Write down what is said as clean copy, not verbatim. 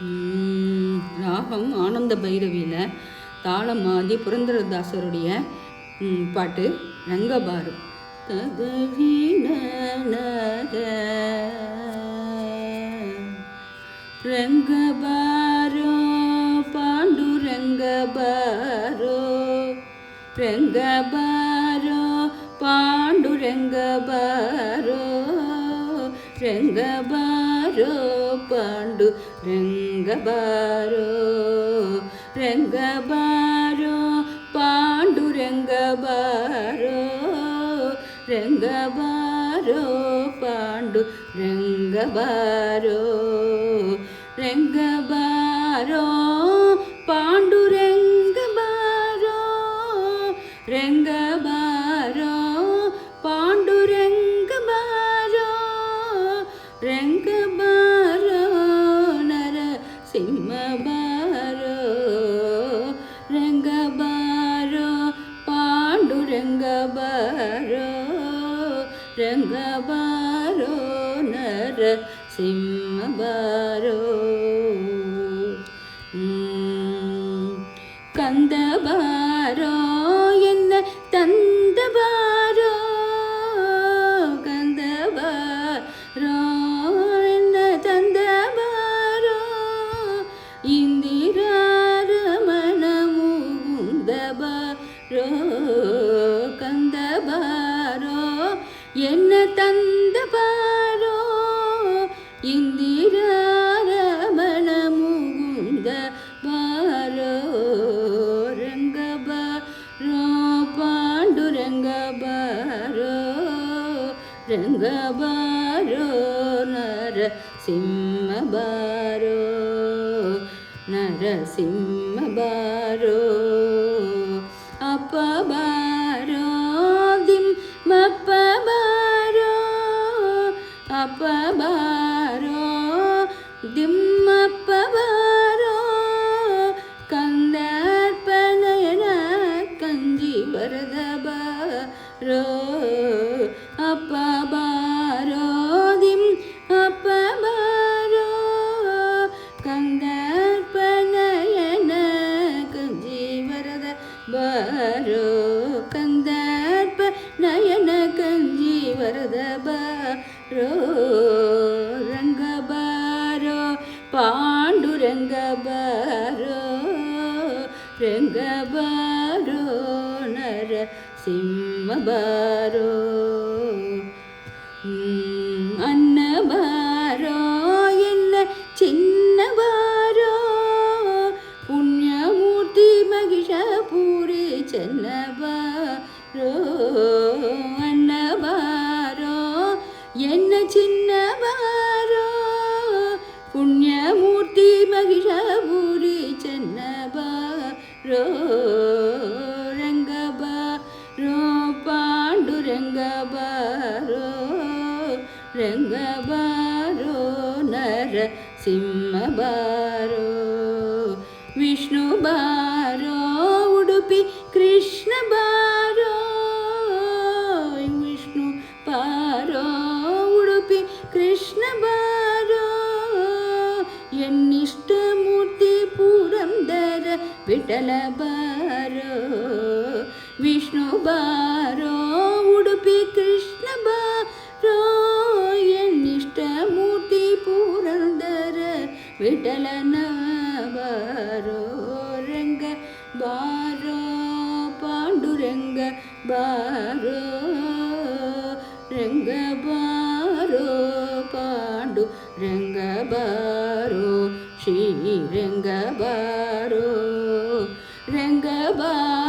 ராகம் ஆனந்த பைரவியில் தாளம் ஆதி புரந்தரதாசருடைய பாட்டு ரங்கபாரு. ரங்கபாரோ பாண்டு ரங்கபாரோ, ரங்கபாரோ பாண்டு ரங்கபாரோ, ரங்கபாரோ பாண்டு ரங்கபாரோ, ரங்கபாரோ பாண்டு ரங்கபாரோ, ரங்கபாரோ பாண்டு ரங்கபாரோ, ரங்கபாரோ பாண்டு ரங்கபாரோ, ரங்கபாரோ பாண்டு ரங்கபாரோ, ரங்கபாரோ நரசிம்மபாரோ, ரங்கபாரோ பாண்டு ரங்கபாரோ, ரங்கபாரோ நரசிம்மபாரோ. கந்தபாரோ என்ன தந்தபாரோ, கந்தபாரோ என்ன தந்தபாரோ, இந்திராரமண முகுந்தபாரோ, கந்தபாரோ என்ன தந்தபாரோ, இந்திராரமண முகுந்தபாரோ, ரங்கபாரோ பாண்டு ரங்கபாரோ, ரங்கபாரோ நரசிம்மபாரோ, நரசிம்மபாரோ. அப்பபாரோ திம் மப்பபாரோ, அப்பபாரோ திம்மப்பபாரோ, கந்தர்ப்பநயன கஞ்சி வரதபாரோ, அப்பபாரோ திம் அப்பபாரோ, கந்தர்ப்பநயன கஞ்சி வரதபாரோ, கந்தர்ப்பநயன கஞ்சி வரதபாரோ, ரங்கபாரோ பாண்டு ரங்கபாரோ, ரங்கபாரோ நரசிம்மபாரோ. அன்னபாரோ என்ன சின்னபாரோ, புண்ணியமூர்த்தி மகிஷபூரி சென்னபாரோ, அன்னபாரோ என்ன சின்னபாரோ, புண்ணியமூர்த்தி மகிஷபூரி சென்னபாரோ, ரங்கபாரோ பாண்டு ரங்கபாரோ, ரங்கபாரோ நரசிம்மபாரோ. விஷ்ணுபாரோ உಡುಪಿ கிருஷ்ணபாரோ, விஷ்ணு பாரோ உಡುಪಿ கிருஷ்ணபாரோ, என்னிஷ்டமூர்த்தி புரந்தர விட்டலபாரோ, விஷ்ணுபாரோ உಡುಪಿ கிருஷ்ணபாரோ, என்னிஷ்டமூர்த்தி புரந்தர விட்டலனபாரோ, ரங்கபாரோ பாண்டுரங்க பாரோ, ரங்கபாரோ பாண்டு ரங்கபாரோ, ஸ்ரீ ரங்கபாரோ, ரங்கபாரோ